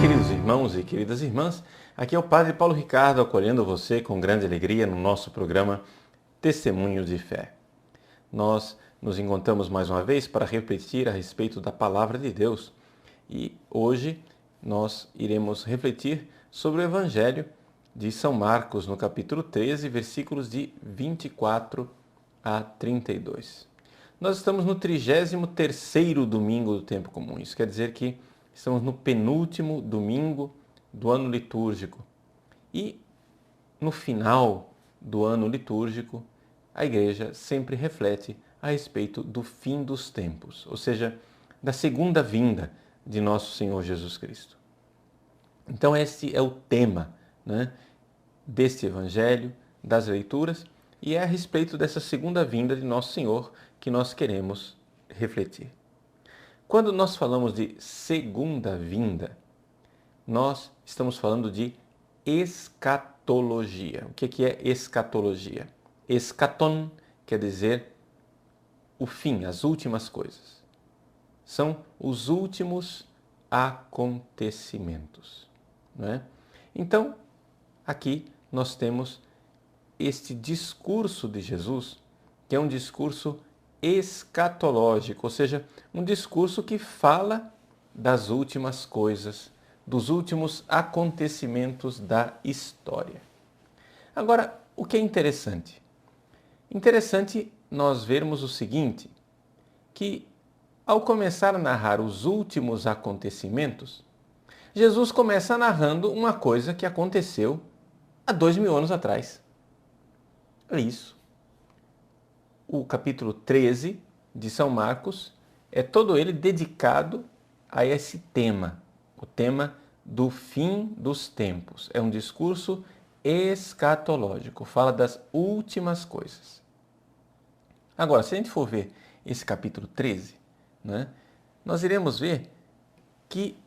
Queridos irmãos e queridas irmãs, aqui é o Padre Paulo Ricardo acolhendo você com grande alegria no nosso programa Testemunhos de Fé. Nós nos encontramos mais uma vez para refletir a respeito da Palavra de Deus e hoje nós iremos refletir sobre o Evangelho de São Marcos no capítulo 13, versículos de 24 a 32. Nós estamos no 33º domingo do tempo comum, isso quer dizer que estamos no penúltimo domingo do ano litúrgico. E no final do ano litúrgico, a Igreja sempre reflete a respeito do fim dos tempos, ou seja, da segunda vinda de nosso Senhor Jesus Cristo. Então esse é o tema, deste Evangelho, das leituras, e é a respeito dessa segunda vinda de nosso Senhor que nós queremos refletir. Quando nós falamos de segunda vinda, nós estamos falando de escatologia. O que é escatologia? Eschaton quer dizer o fim, as últimas coisas. São os últimos acontecimentos. Não é? Então, aqui nós temos este discurso de Jesus, que é um discurso escatológico, ou seja, um discurso que fala das últimas coisas, dos últimos acontecimentos da história. Agora, o que é interessante? Interessante nós vermos o seguinte, que ao começar a narrar os últimos acontecimentos, Jesus começa narrando uma coisa que aconteceu há 2000 anos atrás. É isso. O capítulo 13 de São Marcos é todo ele dedicado a esse tema, o tema do fim dos tempos. É um discurso escatológico, fala das últimas coisas. Agora, se a gente for ver esse capítulo 13, nós iremos ver que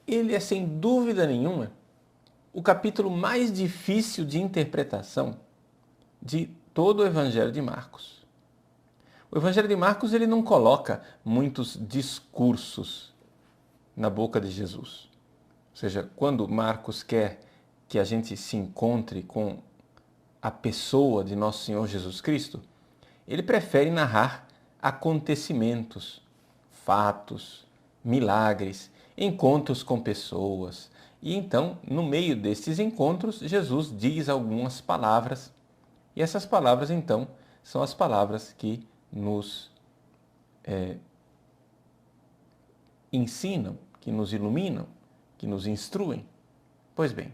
ele é, sem dúvida nenhuma, o capítulo mais difícil de interpretação de todo o Evangelho de Marcos. O Evangelho de Marcos ele não coloca muitos discursos na boca de Jesus. Ou seja, quando Marcos quer que a gente se encontre com a pessoa de nosso Senhor Jesus Cristo, ele prefere narrar acontecimentos, fatos, milagres, encontros com pessoas. E então, no meio destes encontros, Jesus diz algumas palavras. E essas palavras, então, são as palavras que nos ensinam, que nos iluminam, que nos instruem. Pois bem,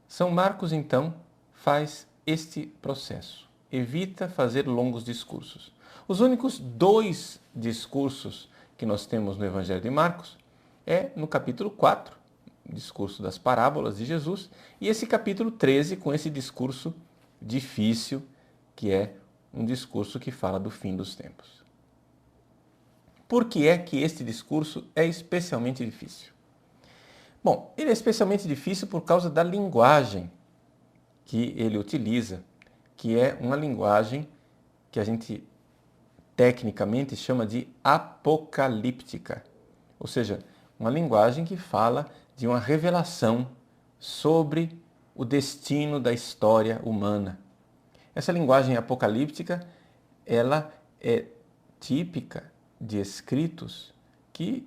São Marcos, então, faz este processo. Evita fazer longos discursos. Os únicos 2 discursos que nós temos no Evangelho de Marcos é no capítulo 4, o discurso das parábolas de Jesus, e esse capítulo 13 com esse discurso difícil, que é um discurso que fala do fim dos tempos. Por que é que este discurso é especialmente difícil? Bom, ele é especialmente difícil por causa da linguagem que ele utiliza, que é uma linguagem que a gente tecnicamente chama de apocalíptica, ou seja, uma linguagem que fala de uma revelação sobre o destino da história humana. Essa linguagem apocalíptica, ela é típica de escritos que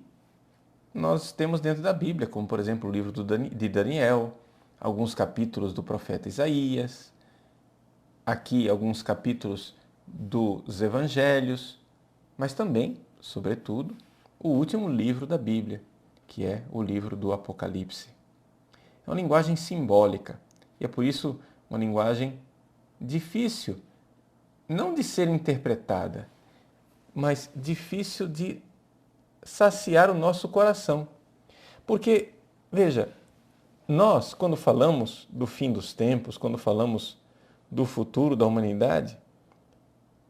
nós temos dentro da Bíblia, como por exemplo o livro de Daniel, alguns capítulos do profeta Isaías, aqui alguns capítulos dos Evangelhos, mas também, sobretudo, o último livro da Bíblia, que é o livro do Apocalipse. É uma linguagem simbólica e é por isso uma linguagem difícil, não de ser interpretada, mas difícil de saciar o nosso coração. Porque, veja, nós, quando falamos do fim dos tempos, quando falamos do futuro da humanidade,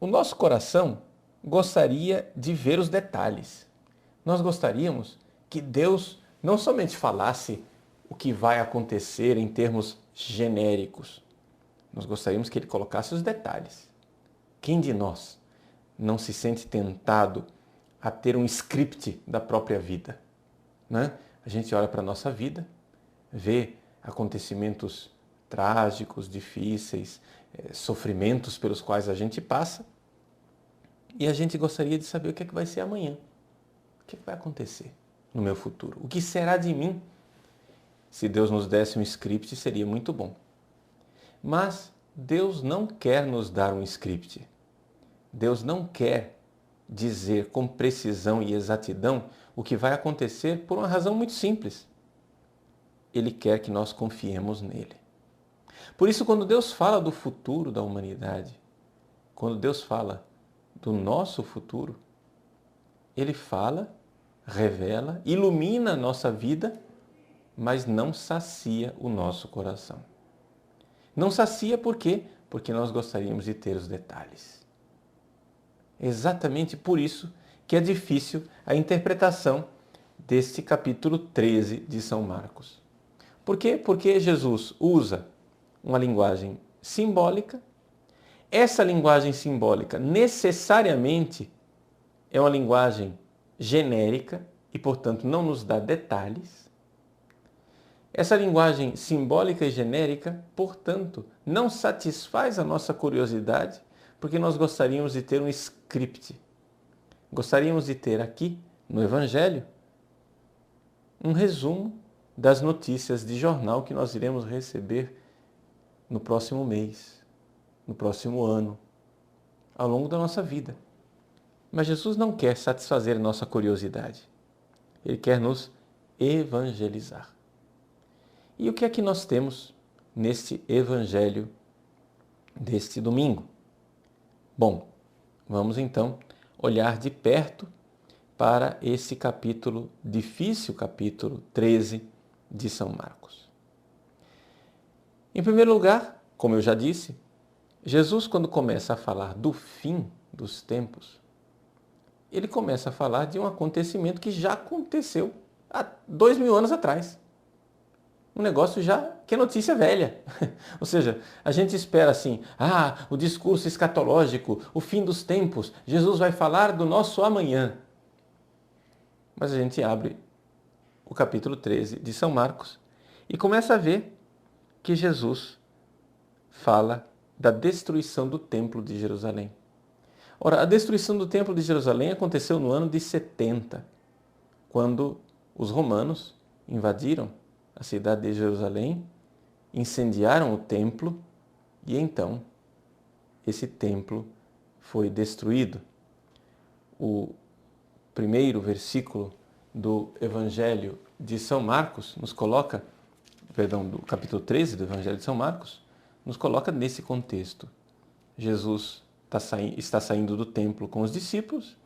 o nosso coração gostaria de ver os detalhes. Nós gostaríamos que Deus não somente falasse o que vai acontecer em termos genéricos. Nós gostaríamos que ele colocasse os detalhes. Quem de nós não se sente tentado a ter um script da própria vida, né? A gente olha para a nossa vida, vê acontecimentos trágicos, difíceis, sofrimentos pelos quais a gente passa, e a gente gostaria de saber o que é que vai ser amanhã. O que é que vai acontecer no meu futuro? O que será de mim? Se Deus nos desse um script, seria muito bom. Mas Deus não quer nos dar um script. Deus não quer dizer com precisão e exatidão o que vai acontecer por uma razão muito simples. Ele quer que nós confiemos nele. Por isso, quando Deus fala do futuro da humanidade, quando Deus fala do nosso futuro, Ele fala, revela, ilumina a nossa vida, mas não sacia o nosso coração. Não sacia por quê? Porque nós gostaríamos de ter os detalhes. Exatamente por isso que é difícil a interpretação deste capítulo 13 de São Marcos. Por quê? Porque Jesus usa uma linguagem simbólica. Essa linguagem simbólica necessariamente é uma linguagem genérica e, portanto, não nos dá detalhes. Essa linguagem simbólica e genérica, portanto, não satisfaz a nossa curiosidade, porque nós gostaríamos de ter um script. Gostaríamos de ter aqui, no Evangelho, um resumo das notícias de jornal que nós iremos receber no próximo mês, no próximo ano, ao longo da nossa vida. Mas Jesus não quer satisfazer nossa curiosidade. Ele quer nos evangelizar. E o que é que nós temos neste evangelho deste domingo? Bom, vamos então olhar de perto para esse capítulo, difícil capítulo 13 de São Marcos. Em primeiro lugar, como eu já disse, Jesus, quando começa a falar do fim dos tempos, ele começa a falar de um acontecimento que já aconteceu há 2000 anos atrás. Um negócio já que é notícia velha. Ou seja, a gente espera assim, o discurso escatológico, o fim dos tempos, Jesus vai falar do nosso amanhã. Mas a gente abre o capítulo 13 de São Marcos e começa a ver que Jesus fala da destruição do templo de Jerusalém. Ora, a destruição do templo de Jerusalém aconteceu no ano de 70, quando os romanos invadiram a cidade de Jerusalém, incendiaram o templo e então esse templo foi destruído. O primeiro versículo do Evangelho de São Marcos nos coloca, do capítulo 13 do Evangelho de São Marcos, nos coloca nesse contexto. Jesus está saindo do templo com os discípulos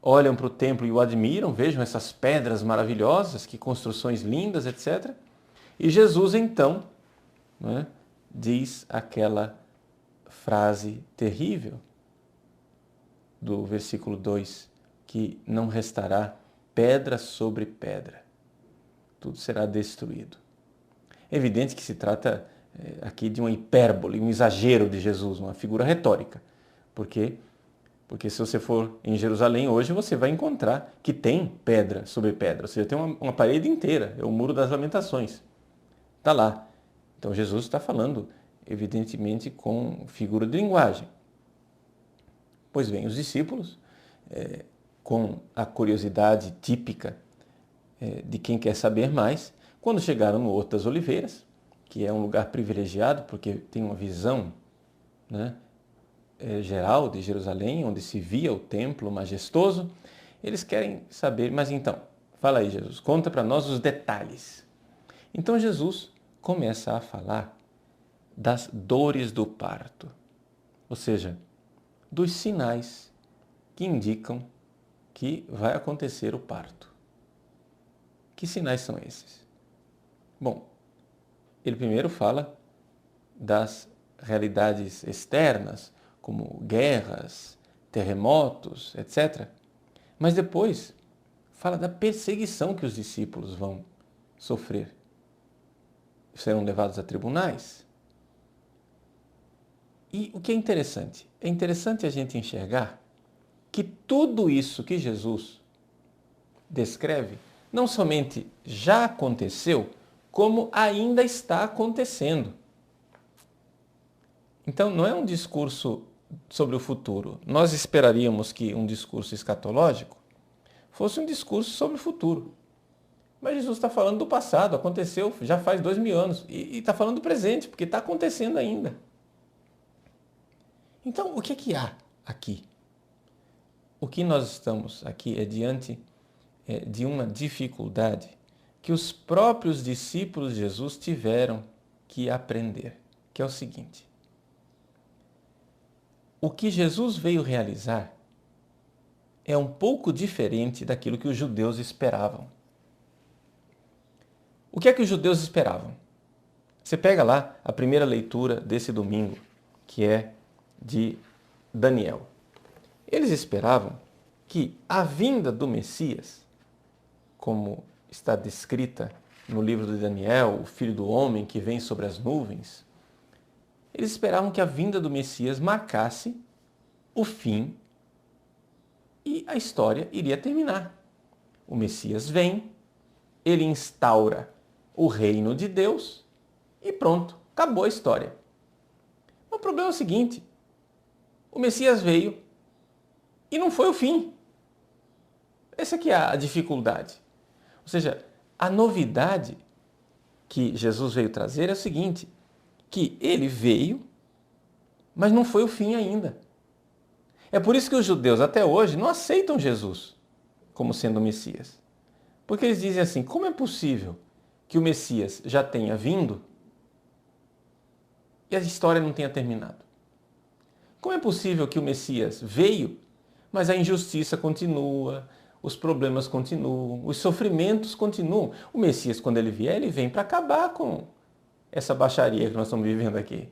olham para o templo e o admiram, vejam essas pedras maravilhosas, que construções lindas, etc. E Jesus então, diz aquela frase terrível do versículo 2, que não restará pedra sobre pedra, tudo será destruído. É evidente que se trata aqui de uma hipérbole, um exagero de Jesus, uma figura retórica, porque se você for em Jerusalém hoje, você vai encontrar que tem pedra sobre pedra, ou seja, tem uma parede inteira, é o Muro das Lamentações, está lá. Então Jesus está falando, evidentemente, com figura de linguagem. Pois bem, os discípulos, com a curiosidade típica de quem quer saber mais, quando chegaram no Horto das Oliveiras, que é um lugar privilegiado porque tem uma visão, geral de Jerusalém, onde se via o templo majestoso, eles querem saber, mas então, fala aí Jesus, conta para nós os detalhes. Então Jesus começa a falar das dores do parto, ou seja, dos sinais que indicam que vai acontecer o parto. Que sinais são esses? Bom, ele primeiro fala das realidades externas, como guerras, terremotos, etc. Mas depois fala da perseguição que os discípulos vão sofrer. Serão levados a tribunais. E o que é interessante? É interessante a gente enxergar que tudo isso que Jesus descreve não somente já aconteceu, como ainda está acontecendo. Então, não é um discurso sobre o futuro. Nós esperaríamos que um discurso escatológico fosse um discurso sobre o futuro. Mas Jesus está falando do passado, aconteceu já faz 2000 anos. E está falando do presente, porque está acontecendo ainda. Então, o que é que há aqui? O que nós estamos aqui é diante de uma dificuldade que os próprios discípulos de Jesus tiveram que aprender, que é o seguinte: o que Jesus veio realizar é um pouco diferente daquilo que os judeus esperavam. O que é que os judeus esperavam? Você pega lá a primeira leitura desse domingo, que é de Daniel. Eles esperavam que a vinda do Messias, como está descrita no livro de Daniel, o Filho do Homem que vem sobre as nuvens, eles esperavam que a vinda do Messias marcasse o fim e a história iria terminar. O Messias vem, ele instaura o reino de Deus e pronto, acabou a história. O problema é o seguinte: o Messias veio e não foi o fim. Essa aqui é a dificuldade. Ou seja, a novidade que Jesus veio trazer é o seguinte, que ele veio, mas não foi o fim ainda. É por isso que os judeus até hoje não aceitam Jesus como sendo o Messias. Porque eles dizem assim: como é possível que o Messias já tenha vindo e a história não tenha terminado? Como é possível que o Messias veio, mas a injustiça continua, os problemas continuam, os sofrimentos continuam? O Messias, quando ele vier, ele vem para acabar com essa baixaria que nós estamos vivendo aqui.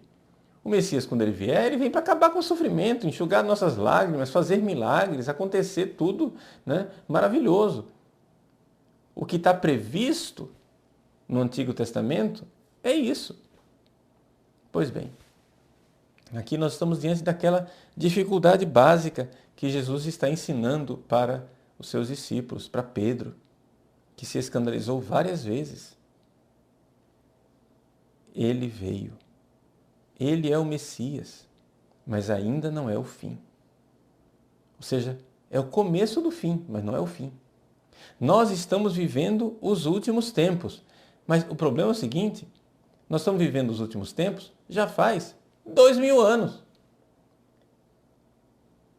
O Messias, quando ele vier, ele vem para acabar com o sofrimento, enxugar nossas lágrimas, fazer milagres, acontecer tudo, né, maravilhoso. O que está previsto no Antigo Testamento é isso. Pois bem, aqui nós estamos diante daquela dificuldade básica que Jesus está ensinando para os seus discípulos, para Pedro, que se escandalizou várias vezes. Ele veio. Ele é o Messias, mas ainda não é o fim. Ou seja, é o começo do fim, mas não é o fim. Nós estamos vivendo os últimos tempos, mas o problema é o seguinte: nós estamos vivendo os últimos tempos já faz 2000 anos.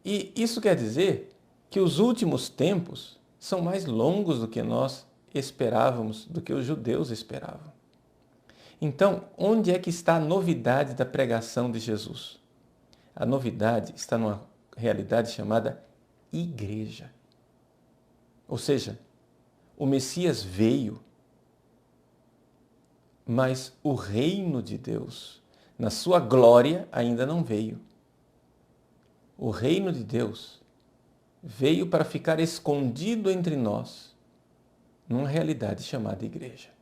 E isso quer dizer que os últimos tempos são mais longos do que nós esperávamos, do que os judeus esperavam. Então, onde é que está a novidade da pregação de Jesus? A novidade está numa realidade chamada igreja. Ou seja, o Messias veio, mas o reino de Deus, na sua glória, ainda não veio. O reino de Deus veio para ficar escondido entre nós, numa realidade chamada igreja.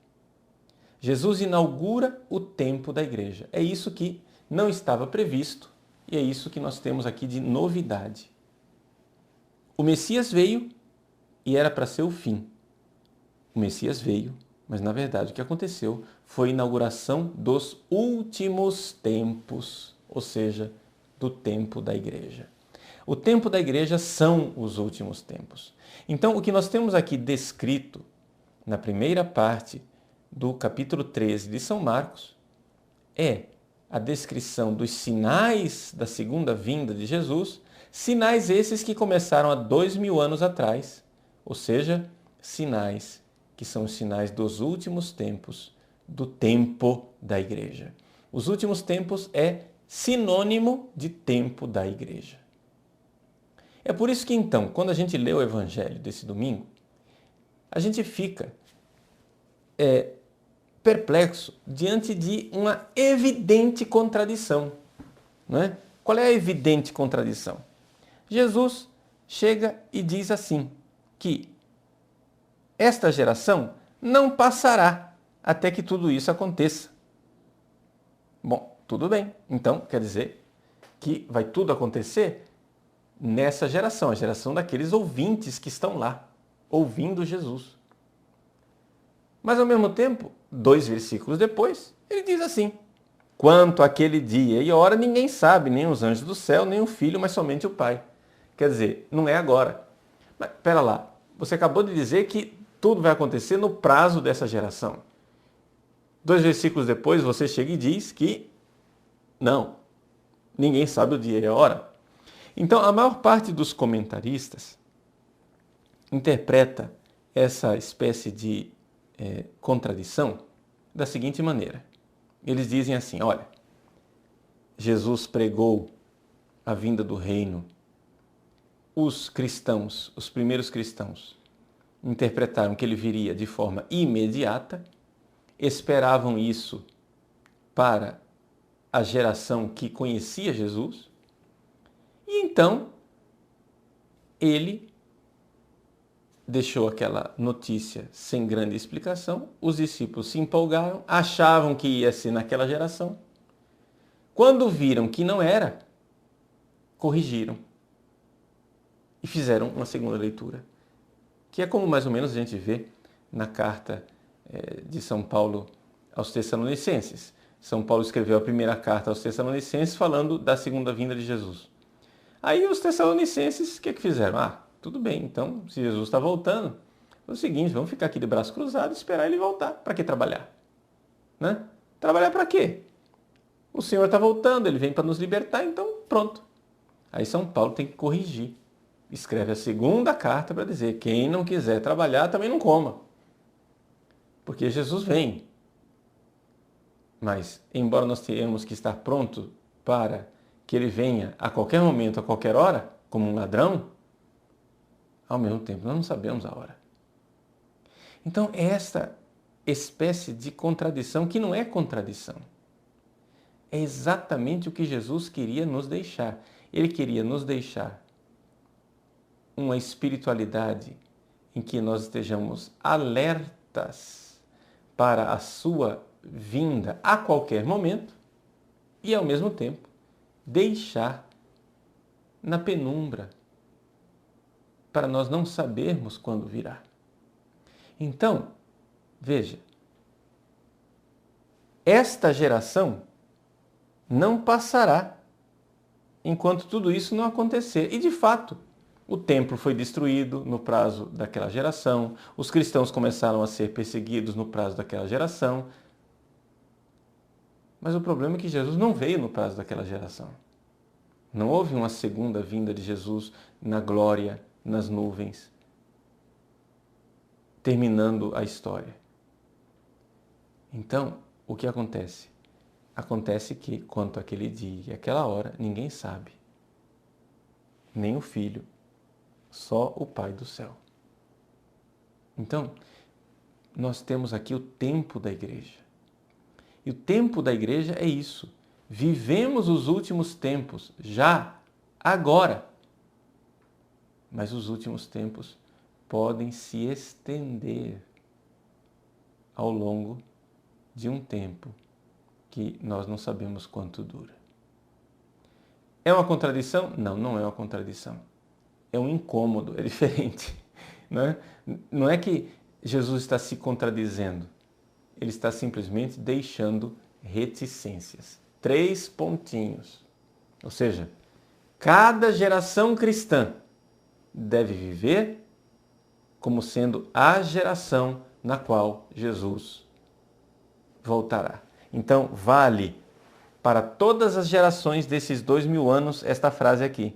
Jesus inaugura o tempo da igreja. É isso que não estava previsto e é isso que nós temos aqui de novidade. O Messias veio e era para ser o fim. O Messias veio, mas na verdade o que aconteceu foi a inauguração dos últimos tempos, ou seja, do tempo da igreja. O tempo da igreja são os últimos tempos. Então, o que nós temos aqui descrito na primeira parte do capítulo 13 de São Marcos é a descrição dos sinais da segunda vinda de Jesus, sinais esses que começaram há 2000 anos atrás, ou seja, sinais que são os sinais dos últimos tempos, do tempo da igreja. Os últimos tempos é sinônimo de tempo da igreja. É por isso que então, quando a gente lê o Evangelho desse domingo, a gente fica perplexo diante de uma evidente contradição. Não é? Qual é a evidente contradição? Jesus chega e diz assim, que esta geração não passará até que tudo isso aconteça. Bom, tudo bem. Então, quer dizer que vai tudo acontecer nessa geração, a geração daqueles ouvintes que estão lá, ouvindo Jesus. Mas, ao mesmo tempo, 2 versículos depois, ele diz assim: quanto àquele dia e hora, ninguém sabe, nem os anjos do céu, nem o Filho, mas somente o Pai. Quer dizer, não é agora. Mas, pera lá, você acabou de dizer que tudo vai acontecer no prazo dessa geração. 2 versículos depois, você chega e diz que não, ninguém sabe o dia e a hora. Então, a maior parte dos comentaristas interpreta essa espécie de contradição da seguinte maneira. Eles dizem assim, olha, Jesus pregou a vinda do reino. Os cristãos, os primeiros cristãos, interpretaram que ele viria de forma imediata, esperavam isso para a geração que conhecia Jesus, e então ele deixou aquela notícia sem grande explicação, os discípulos se empolgaram, achavam que ia ser naquela geração. Quando viram que não era, corrigiram e fizeram uma segunda leitura, que é como mais ou menos a gente vê na carta de São Paulo aos Tessalonicenses. São Paulo escreveu a primeira carta aos Tessalonicenses falando da segunda vinda de Jesus. Aí os Tessalonicenses, o que fizeram? Tudo bem, então, se Jesus está voltando, é o seguinte, vamos ficar aqui de braço cruzado e esperar ele voltar. Para que trabalhar? Né? Trabalhar para quê? O Senhor está voltando, ele vem para nos libertar, então pronto. Aí São Paulo tem que corrigir. Escreve a segunda carta para dizer, quem não quiser trabalhar também não coma. Porque Jesus vem. Mas, embora nós tenhamos que estar pronto para que ele venha a qualquer momento, a qualquer hora, como um ladrão, ao mesmo tempo nós não sabemos a hora. Então, esta espécie de contradição, que não é contradição, é exatamente o que Jesus queria nos deixar. Ele queria nos deixar uma espiritualidade em que nós estejamos alertas para a sua vinda a qualquer momento e, ao mesmo tempo, deixar na penumbra para nós não sabermos quando virá. Então, veja, esta geração não passará enquanto tudo isso não acontecer. E, de fato, o templo foi destruído no prazo daquela geração, os cristãos começaram a ser perseguidos no prazo daquela geração. Mas o problema é que Jesus não veio no prazo daquela geração. Não houve uma segunda vinda de Jesus na glória, nas nuvens, terminando a história. Então, o que acontece? Acontece que, quanto àquele dia e àquela hora, ninguém sabe. Nem o Filho, só o Pai do céu. Então, nós temos aqui o tempo da igreja. E o tempo da igreja é isso. Vivemos os últimos tempos, já, agora. Mas os últimos tempos podem se estender ao longo de um tempo que nós não sabemos quanto dura. É uma contradição? Não, não é uma contradição. É um incômodo, é diferente. Não é que Jesus está se contradizendo. Ele está simplesmente deixando reticências. 3 pontinhos. Ou seja, cada geração cristã deve viver como sendo a geração na qual Jesus voltará. Então, vale para todas as gerações desses 2000 anos esta frase aqui.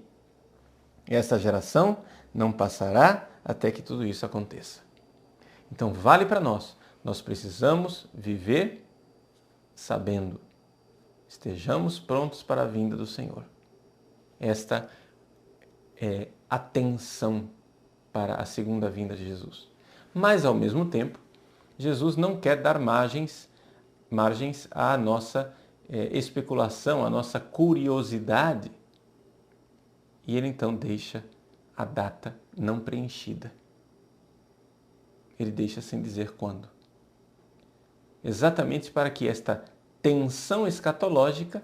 Esta geração não passará até que tudo isso aconteça. Então, vale para nós. Nós precisamos viver sabendo. Estejamos prontos para a vinda do Senhor. Esta é atenção para a segunda vinda de Jesus. Mas, ao mesmo tempo, Jesus não quer dar margens à nossa especulação, à nossa curiosidade. E ele então deixa a data não preenchida. ele deixa sem dizer quando. Exatamente para que esta tensão escatológica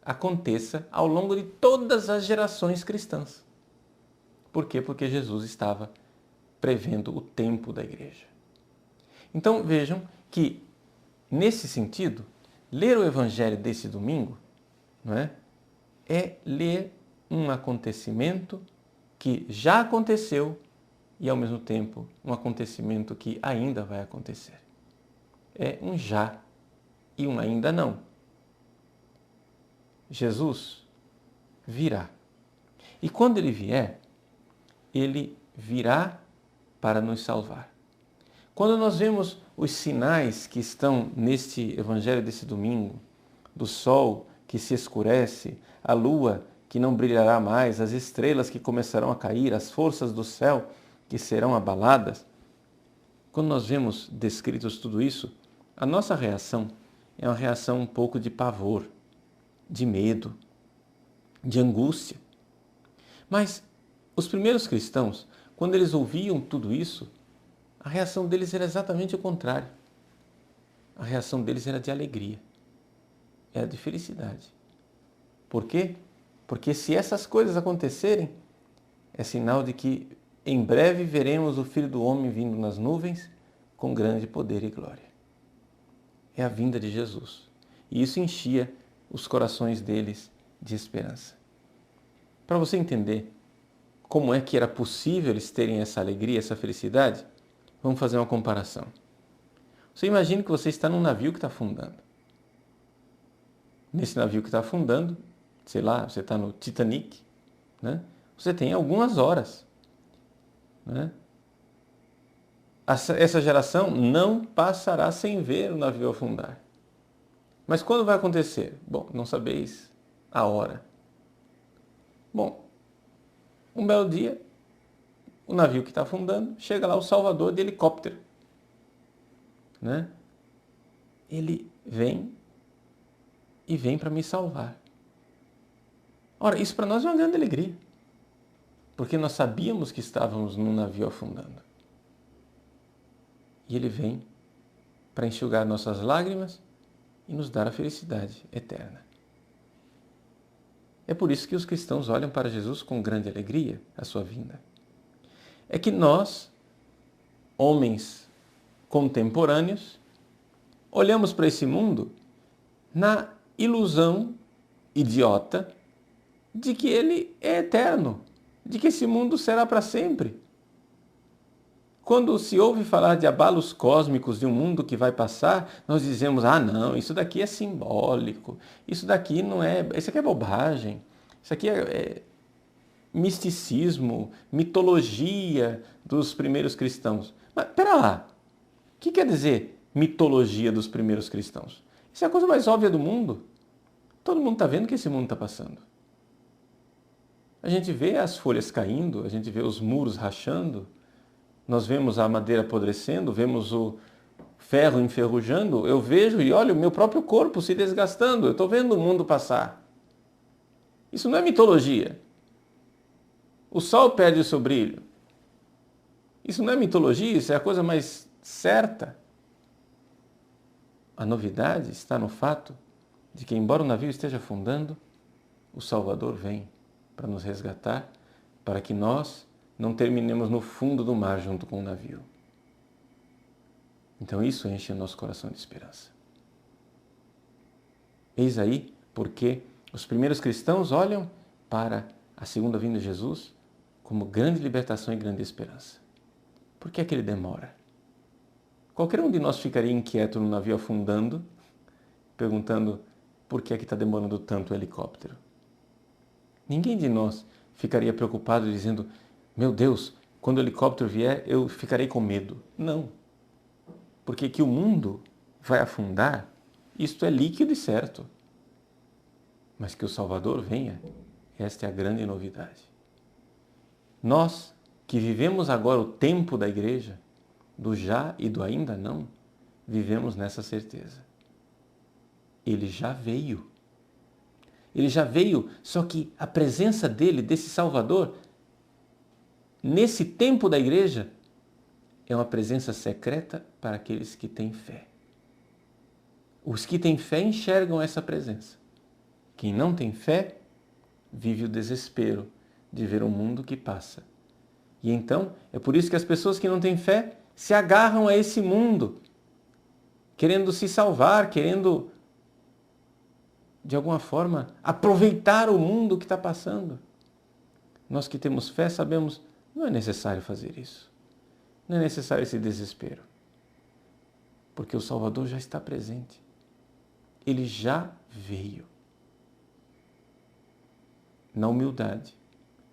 aconteça ao longo de todas as gerações cristãs. Por quê? Porque Jesus estava prevendo o tempo da igreja. Então vejam que, nesse sentido, ler o Evangelho desse domingo, não é ler um acontecimento que já aconteceu e, ao mesmo tempo, um acontecimento que ainda vai acontecer. É um já e um ainda não. Jesus virá. E quando ele vier, ele virá para nos salvar. Quando nós vemos os sinais que estão neste Evangelho desse domingo, do sol que se escurece, a lua que não brilhará mais, as estrelas que começarão a cair, as forças do céu que serão abaladas, quando nós vemos descritos tudo isso, a nossa reação é uma reação um pouco de pavor, de medo, de angústia. Mas os primeiros cristãos, quando eles ouviam tudo isso, a reação deles era exatamente o contrário. A reação deles era de alegria, era de felicidade. Por quê? Porque se essas coisas acontecerem, é sinal de que em breve veremos o Filho do Homem vindo nas nuvens com grande poder e glória. É a vinda de Jesus. E isso enchia os corações deles de esperança. Para você entender como é que era possível eles terem essa alegria, essa felicidade, vamos fazer uma comparação. Você imagina que você está num navio que está afundando. Nesse navio que está afundando, sei lá, você está no Titanic, né? Você tem algumas horas, né? Essa geração não passará sem ver o navio afundar. Mas quando vai acontecer? Bom, não sabeis a hora. Bom, um belo dia, o navio que está afundando, chega lá o Salvador de helicóptero, né? Ele vem para me salvar. Ora, isso para nós é uma grande alegria, porque nós sabíamos que estávamos num navio afundando. E ele vem para enxugar nossas lágrimas e nos dar a felicidade eterna. É por isso que os cristãos olham para Jesus com grande alegria, a sua vinda. É que nós, homens contemporâneos, olhamos para esse mundo na ilusão idiota de que ele é eterno, de que esse mundo será para sempre. Quando se ouve falar de abalos cósmicos de um mundo que vai passar, nós dizemos, não, isso daqui é simbólico, isso daqui não é, isso aqui é bobagem, isso aqui é misticismo, mitologia dos primeiros cristãos. Mas, pera lá, o que quer dizer mitologia dos primeiros cristãos? Isso é a coisa mais óbvia do mundo. Todo mundo está vendo que esse mundo está passando. A gente vê as folhas caindo, a gente vê os muros rachando, nós vemos a madeira apodrecendo, vemos o ferro enferrujando, eu vejo e olho o meu próprio corpo se desgastando, eu estou vendo o mundo passar. Isso não é mitologia. O sol perde o seu brilho. Isso não é mitologia, isso é a coisa mais certa. A novidade está no fato de que, embora o navio esteja afundando, o Salvador vem para nos resgatar, para que nós não terminemos no fundo do mar junto com o navio. Então isso enche o nosso coração de esperança. Eis aí porque os primeiros cristãos olham para a segunda vinda de Jesus como grande libertação e grande esperança. Por que é que ele demora? Qualquer um de nós ficaria inquieto no navio afundando, perguntando por que é que está demorando tanto o helicóptero. Ninguém de nós ficaria preocupado dizendo, meu Deus, quando o helicóptero vier, eu ficarei com medo. Não. Porque que o mundo vai afundar, isto é líquido e certo. Mas que o Salvador venha, esta é a grande novidade. Nós, que vivemos agora o tempo da igreja, do já e do ainda não, vivemos nessa certeza. Ele já veio. Ele já veio, só que a presença dele, desse Salvador, nesse tempo da igreja, é uma presença secreta para aqueles que têm fé. Os que têm fé enxergam essa presença. Quem não tem fé vive o desespero de ver o mundo que passa. E então, é por isso que as pessoas que não têm fé se agarram a esse mundo, querendo se salvar, querendo, de alguma forma, aproveitar o mundo que está passando. Nós que temos fé sabemos, não é necessário fazer isso. Não é necessário esse desespero. Porque o Salvador já está presente. Ele já veio. Na humildade,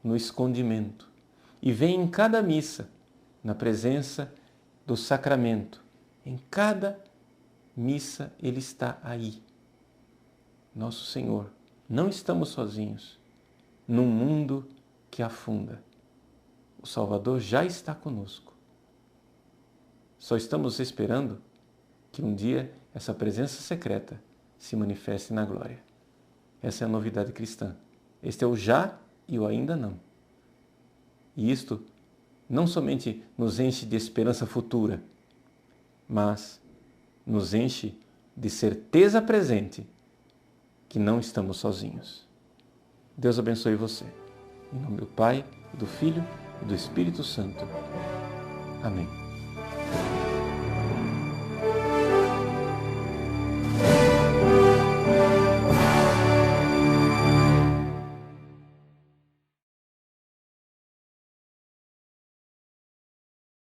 no escondimento. E vem em cada missa, na presença do sacramento. Em cada missa Ele está aí. Nosso Senhor, não estamos sozinhos num mundo que afunda. O Salvador já está conosco. Só estamos esperando que um dia essa presença secreta se manifeste na glória. Essa é a novidade cristã. Este é o já e o ainda não. E isto não somente nos enche de esperança futura, mas nos enche de certeza presente que não estamos sozinhos. Deus abençoe você. Em nome do Pai, do Filho e do Espírito Santo. Amém.